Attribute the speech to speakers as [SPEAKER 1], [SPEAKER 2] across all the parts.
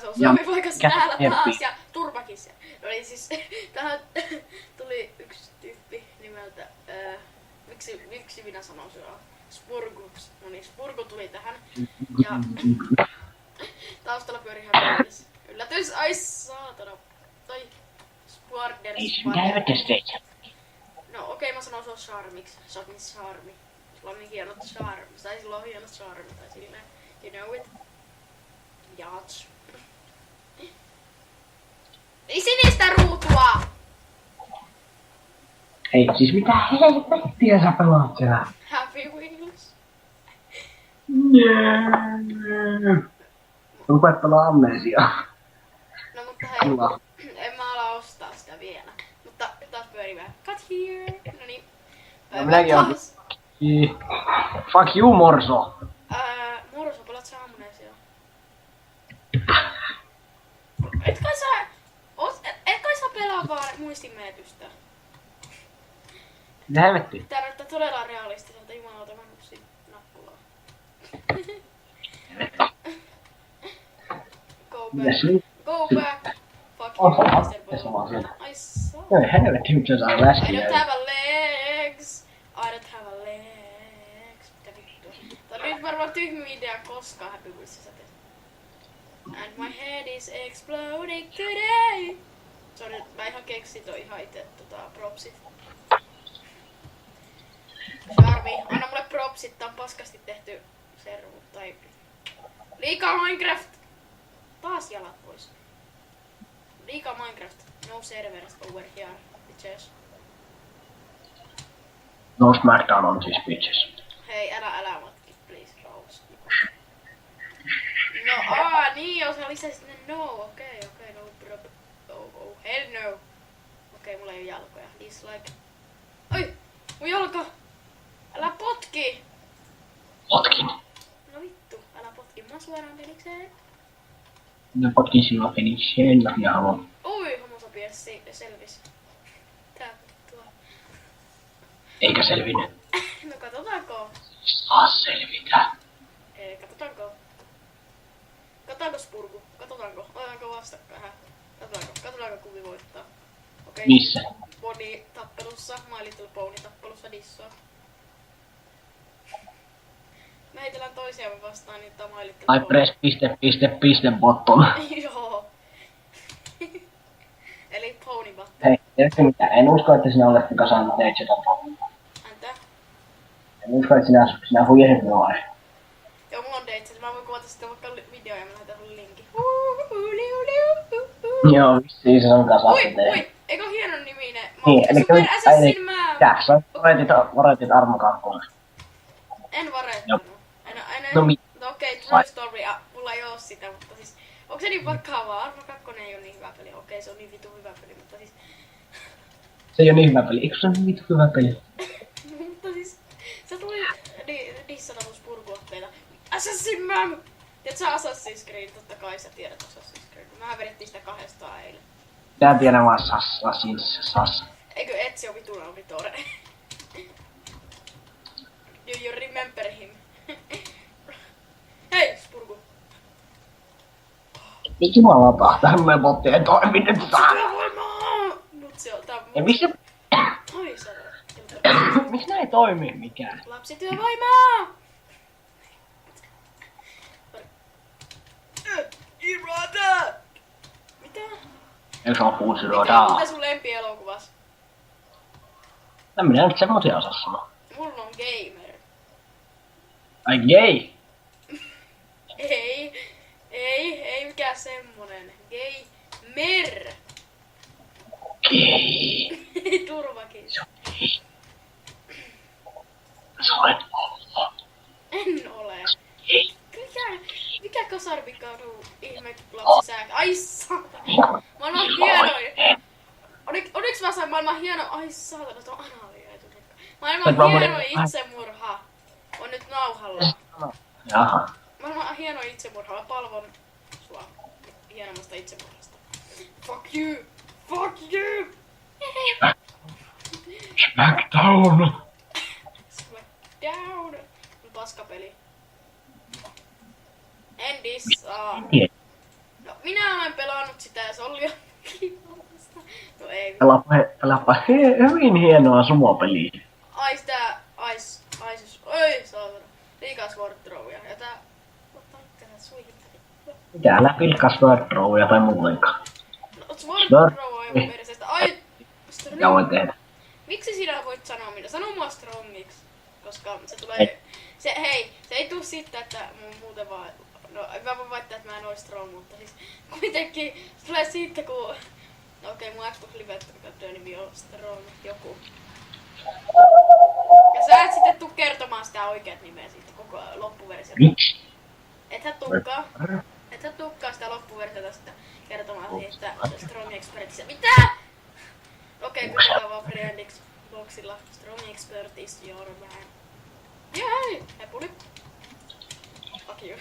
[SPEAKER 1] Se on Suomi-poikas täällä
[SPEAKER 2] Eppi.
[SPEAKER 1] taas ja turvakissa. No niin siis, tähän tuli yksi tyyppi nimeltä, miksi minä sanon se Spurgu. No niin, Spurgu tuli tähän. Ja taustalla pyöri ihan yllätys, ai saatana. Tai Sparder. No okei, mä sanon se on charmiksi. Se on niin charmi. Sulla on niin hieno charmi. Tai sillä on hieno charmi. Tai silleen, you know it. Jats. Ei sinistä ruutua!
[SPEAKER 2] Ei, siis mitä helvettiä sä pelaat siellä?
[SPEAKER 1] Happy Wheels.
[SPEAKER 2] Rupeat pelaa amnesiaa.
[SPEAKER 1] No mutta hei, en mä ala ostaa sitä vielä. Mutta taas pyörii vähän. Cut here. No niin.
[SPEAKER 2] No minäkin on. Fuck you, Morso.
[SPEAKER 1] Morso, pelaat sä amnesiaa? Et kai sä pelaa vaan muistimenetystä.
[SPEAKER 2] Mitä helvettiä?
[SPEAKER 1] Tää näyttää todella realistiselta, jumalauta, mä nuksin nappulaa. Go back. Go back. Fuck you, Mr. Boy. Ai saa.
[SPEAKER 2] Ei helvetti, miksi sä
[SPEAKER 1] I
[SPEAKER 2] läskiä?
[SPEAKER 1] don't have a legs. I don't have a legs. Mitä vittua? Tää on nyt varmaan tyhmin idea koskaan Happy Wheelsissa tehty. And my head is exploding today. Sori, mä ihan keksin toi ihan ite propsit. Charmi, anna mulle propsit, tää on paskasti tehty servu tai... Liikaa Minecraft! Taas jalat pois. Liikaa Minecraft. No servers over here, bitches.
[SPEAKER 2] No Smackdown on siis bitches.
[SPEAKER 1] Hei, älä matki, please, rauhassa. No, niin, jos mä lisäsin sinne no, okei, no bro. Oh, hell no. Okei, mulla ei oo jalkoja, dislike. Oi, mun jalka! Älä potki!
[SPEAKER 2] Potkin.
[SPEAKER 1] No vittu, älä potki, mä suoraan pelikseen.
[SPEAKER 2] Minä potkin sinua finikseen, ja haluan.
[SPEAKER 1] Oi, homosapiens selvis. Tää vittua.
[SPEAKER 2] Eikä selvinnyt.
[SPEAKER 1] No katsotaanko?
[SPEAKER 2] Saa selvitä.
[SPEAKER 1] Katsotaanko? Katsotaanko Spurgu? Katsotaanko? Otetaanko vastakkain? Katsotaanko kuvi voittaa? Okei.
[SPEAKER 2] Missä?
[SPEAKER 1] Bonnie tappelussa, My Little Pony tappelussa dissaa. Me heitellään toisiamme vastaan, niin tää My Little
[SPEAKER 2] I
[SPEAKER 1] Pony.
[SPEAKER 2] press piste bottom.
[SPEAKER 1] Joo. Eli Pony button.
[SPEAKER 2] Hei, tiedätkö mitä? En usko, että sinä olet kasannut teitä sitä pomia.
[SPEAKER 1] Entä?
[SPEAKER 2] En usko, että sinä huijasit minua.
[SPEAKER 1] Joo, mulla on dates, mä voin kuvata sitten vaikka video ja mä lähetän sulle linkin.
[SPEAKER 2] Joo, vissiin se on kasattu
[SPEAKER 1] Ui,
[SPEAKER 2] teitä.
[SPEAKER 1] eikö on hienon niminen?
[SPEAKER 2] Niin, eli
[SPEAKER 1] Super Assassin Man!
[SPEAKER 2] mitä? Sä varoitit Armo 2.
[SPEAKER 1] En varettanut.
[SPEAKER 2] Joo.
[SPEAKER 1] No
[SPEAKER 2] No
[SPEAKER 1] okei, True Story, mulla ei oo sitä, mutta siis... Onko se niin vakavaa? Arma 2 ei oo niin hyvä peli. Okei, se on niin vitu hyvä peli, mutta siis...
[SPEAKER 2] Se ei oo niin hyvä peli. Eikö se ole niin vitu hyvä peli?
[SPEAKER 1] Mutta siis... Se tuli dissata mun Spurgu-otteita. Assassin Man! Tiedät sä Assassin's Creed? Totta kai sä tiedät Assassin's Creed. Mehän vedettiin sitä kahdestaan eilen.
[SPEAKER 2] Tää tiedän vaan Sas.
[SPEAKER 1] Eikö Ezio vitun auditore? Do you remember him? Hei, Spurgu!
[SPEAKER 2] Miksi jumalauta? Tämmönen botti ei toimi nyt saa.
[SPEAKER 1] Työvoimaa! Mut se on tää...
[SPEAKER 2] Ja miksi...
[SPEAKER 1] Oi sano.
[SPEAKER 2] Miksi nää ei toimi mikään?
[SPEAKER 1] Lapsityövoimaa! Irada! Mitä?
[SPEAKER 2] Eikö se oo puusirodaa?
[SPEAKER 1] Mitä sun lempielokuvas?
[SPEAKER 2] En minä nyt semmosia osaa sanoa.
[SPEAKER 1] Mulla on gamer.
[SPEAKER 2] Ai gay!
[SPEAKER 1] Ei mikään semmonen. Gamer!
[SPEAKER 2] Gay!
[SPEAKER 1] Turvakin.
[SPEAKER 2] Sä olet olla.
[SPEAKER 1] En ole.
[SPEAKER 2] Gay.
[SPEAKER 1] Mikä kasarvikadu ihme lapsisääk? Ai saatana. Maailman hienoin. Oniks mä sain maailman hieno... Ai saatana, tuo anaalia etunikka. Maailman hienoin itsemurha on nyt nauhalla.
[SPEAKER 2] Jaha.
[SPEAKER 1] Maailman hienoin itsemurha. Mä palvon sua hienommasta itsemurhasta. Fuck you! Fuck you!
[SPEAKER 2] Smackdown!
[SPEAKER 1] Smackdown! Paskapeli. En dissaa. No minä olen pelannut sitä ja se oli jo kiinnosta. No ei.
[SPEAKER 2] Pelaapa hyvin hienoa sumopeliä.
[SPEAKER 1] Ai sitä, oi saatana. Liikaa Sword Throwia. Ja tää, ottaa nyt suihintari.
[SPEAKER 2] Mitä älä pilkkaa Swordrowia tai muutenkaan.
[SPEAKER 1] No Sword Throw on joku perseestä. Ai,
[SPEAKER 2] Mitä voi tehdä?
[SPEAKER 1] miksi sinä voit sanoa minä? Sano mua strongiksi. Koska se tulee... Se ei tuu siitä, että mun muuten vaan... No, mä voin väittää, että mä en oo strong, mutta siis... Kuitenkin se tulee siitä, kun... No okei, mun Xbox Live nimi on strong joku. Ja sä et sitten tuu kertomaan sitä oikeat nimeä siitä koko loppuversiota.
[SPEAKER 2] Miksi?
[SPEAKER 1] Ethän tukkaa sitä loppuversiota sitten kertomaan siitä Strong Expertissa. Mitä? Okei, pysytään vaan friendiksi boxilla. Strong Expert is your man. Jei! Hepuli. Fuck you.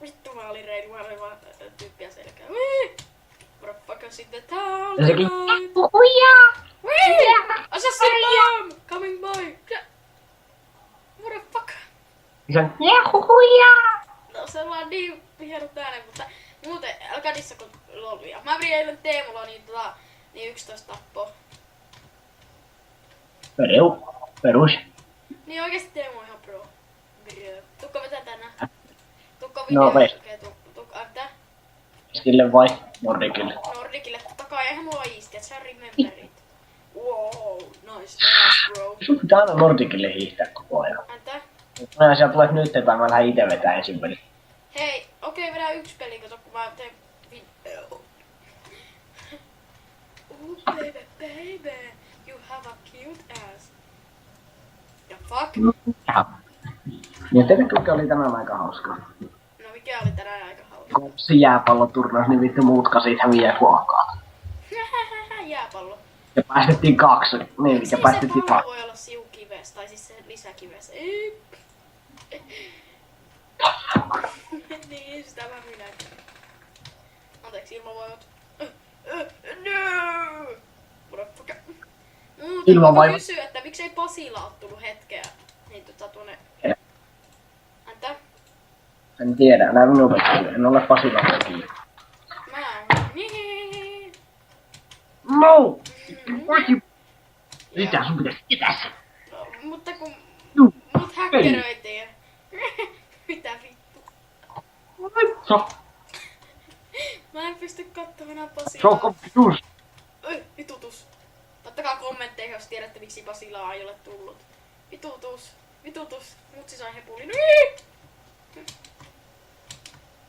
[SPEAKER 1] Vittu mä olin reilu, mä olin vaan tyyppiä selkää. Wii! Motherfuckers in the town tonight. Wii! Assassin bomb! Coming by! What the fuck?
[SPEAKER 2] Isän,
[SPEAKER 1] No se on vaan niin hienot äänen, mutta muuten älkää dissako lollia. Mä vedin eilen Teemulla niin 11 tappoa.
[SPEAKER 2] perus.
[SPEAKER 1] Niin oikeesti Teemu on ihan pro. Tukko vetää tänään. Tukko
[SPEAKER 2] No,
[SPEAKER 1] video.
[SPEAKER 2] veis.
[SPEAKER 1] Okei, tukko mitä?
[SPEAKER 2] Stille vai Nordicille?
[SPEAKER 1] Nordicille takaa eihän mulla iisti, et sä rememberit. Wow, nice bro.
[SPEAKER 2] Sun pitää aina Nordicille hiihtää koko ajan.
[SPEAKER 1] Mitä?
[SPEAKER 2] Mä sieltä tulee nyt, tai mä lähden ite vetää ensin peli.
[SPEAKER 1] Hei, okei, vedään yksi peli, kato kun mä teen video. Baby, you have a cute ass. Ja fuck.
[SPEAKER 2] Ja tiedätkö, oli tänään aika hauskaa.
[SPEAKER 1] No mikä oli tänään aika hauska?
[SPEAKER 2] Kun se jääpalloturnaus, niin vittu muut kasit häviää kuokaa.
[SPEAKER 1] Jääpallo.
[SPEAKER 2] Ja päästettiin 2. Niin,
[SPEAKER 1] Miksi
[SPEAKER 2] ja
[SPEAKER 1] se
[SPEAKER 2] päästettiin
[SPEAKER 1] pallo
[SPEAKER 2] 2.
[SPEAKER 1] voi olla siukives, tai siis se lisäkives? Ei. Niin, sitä mä minäkin. Anteeksi, ilmavoimat. No! Motherfucker. Muuten
[SPEAKER 2] Ilmavoimat.
[SPEAKER 1] mä kysyä, että miksei Pasila oo tullut hetkeä niin tuonne... Antaa?
[SPEAKER 2] En tiedä, älä minun vetää. En ole Pasila tekijä.
[SPEAKER 1] Mä oon. Niin.
[SPEAKER 2] No! Mitä sun pitäis tietää se?
[SPEAKER 1] No, mutta kun
[SPEAKER 2] Juu.
[SPEAKER 1] mut häkkeröitiin. Mitä vittu?
[SPEAKER 2] So,
[SPEAKER 1] Mä en pysty katsomaan Pasilaa.
[SPEAKER 2] so confused.
[SPEAKER 1] Vitutus. Ottakaa kommentteihin, jos tiedätte miksi Pasilaa ei ole tullut. Vitutus. Vitutus. Mutsi sai hepulin.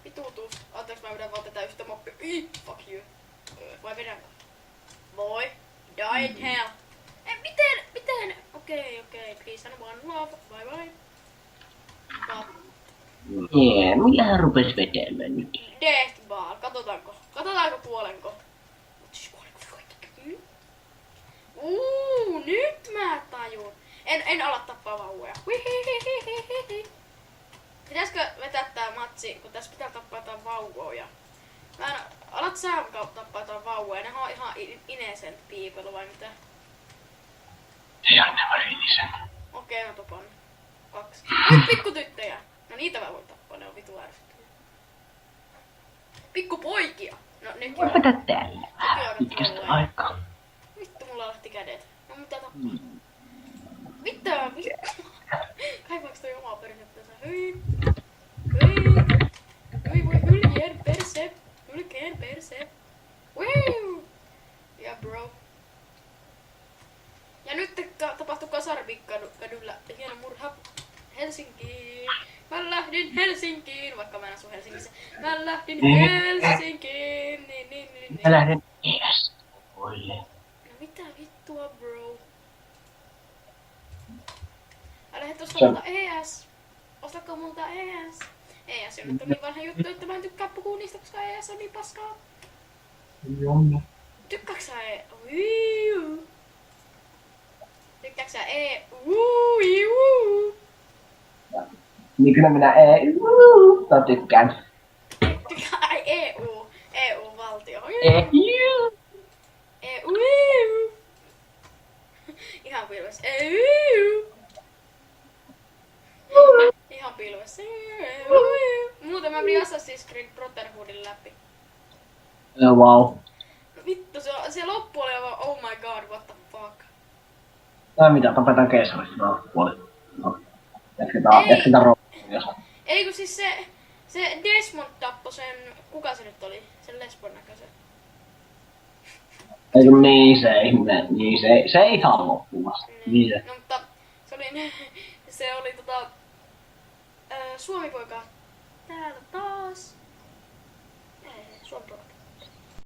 [SPEAKER 1] Vitutus. Anteeksi, mä vedän vaan tätä yhtä moppia. Fuck you. Vai vedänkö? Voi. Die in hell. Miten? Okei. Peace and one love. Bye.
[SPEAKER 2] Jee, millähän rupes vetelemään nyt?
[SPEAKER 1] Death ball. Katsotaanko kuolenko? Siis kuolenko kaikki? Nyt mä tajun. En ala tappaa vauvoja. Pitäisikö vetää tää matsi, kun tässä pitää tappaa jotain vauvoja? Alat sä tappaa jotain vauvoja, ne on ihan innocent people vai mitä?
[SPEAKER 2] Ei ole never innocent.
[SPEAKER 1] Okei, mä tapan 2. Nyt pikkutyttöjä! No niitä mä voin tappaa, ne on vitu ärsyttäviä. Pikkupoikia! No nekin
[SPEAKER 2] Voi
[SPEAKER 1] on.
[SPEAKER 2] vetää täällä. Pitkästä
[SPEAKER 1] Nekin on
[SPEAKER 2] aikaa.
[SPEAKER 1] Vittu, mulla lähti kädet. No mitä tappaa? Mitä? Kaivaaks toi omaa persettä? Hyi voi hylkeen perse. Woo! Ja bro. Ja nyt tapahtui Kasarvik-kadulla hieno murha Helsinkiin. Mä lähdin Helsinkiin, vaikka mä en asu Helsingissä. Mä lähdin Helsinkiin. Niin.
[SPEAKER 2] Mä lähden ees. Oille.
[SPEAKER 1] No mitä vittua, bro? Älä lähdet ostaa multa ES. Ostako multa ES? ES on nyt niin vanha juttu, että mä en tykkää puhua niistä, koska ES on niin paskaa.
[SPEAKER 2] Jonne.
[SPEAKER 1] Tykkääks sä Tykkääks sä
[SPEAKER 2] Niin kyllä minä tykkään.
[SPEAKER 1] Ai EU-valtio. EU. Ihan pilves. Ihan pilves. Muuten mä menin Assassin's Creed Brotherhoodin läpi.
[SPEAKER 2] Wow.
[SPEAKER 1] No vittu, se loppu oli aivan oh my god, what the fuck.
[SPEAKER 2] Tai mitä, tapetaan keisarista puoli. No.
[SPEAKER 1] Ei.
[SPEAKER 2] Jatketaan rooliin.
[SPEAKER 1] Ei kun siis se Desmond tappoi sen, kuka se nyt oli? Sen lesbon näköisen.
[SPEAKER 2] Ei kun niin, se ei ihan loppuun asti. Niin se.
[SPEAKER 1] No mutta se oli Suomi-poika täällä taas. Suomi-poika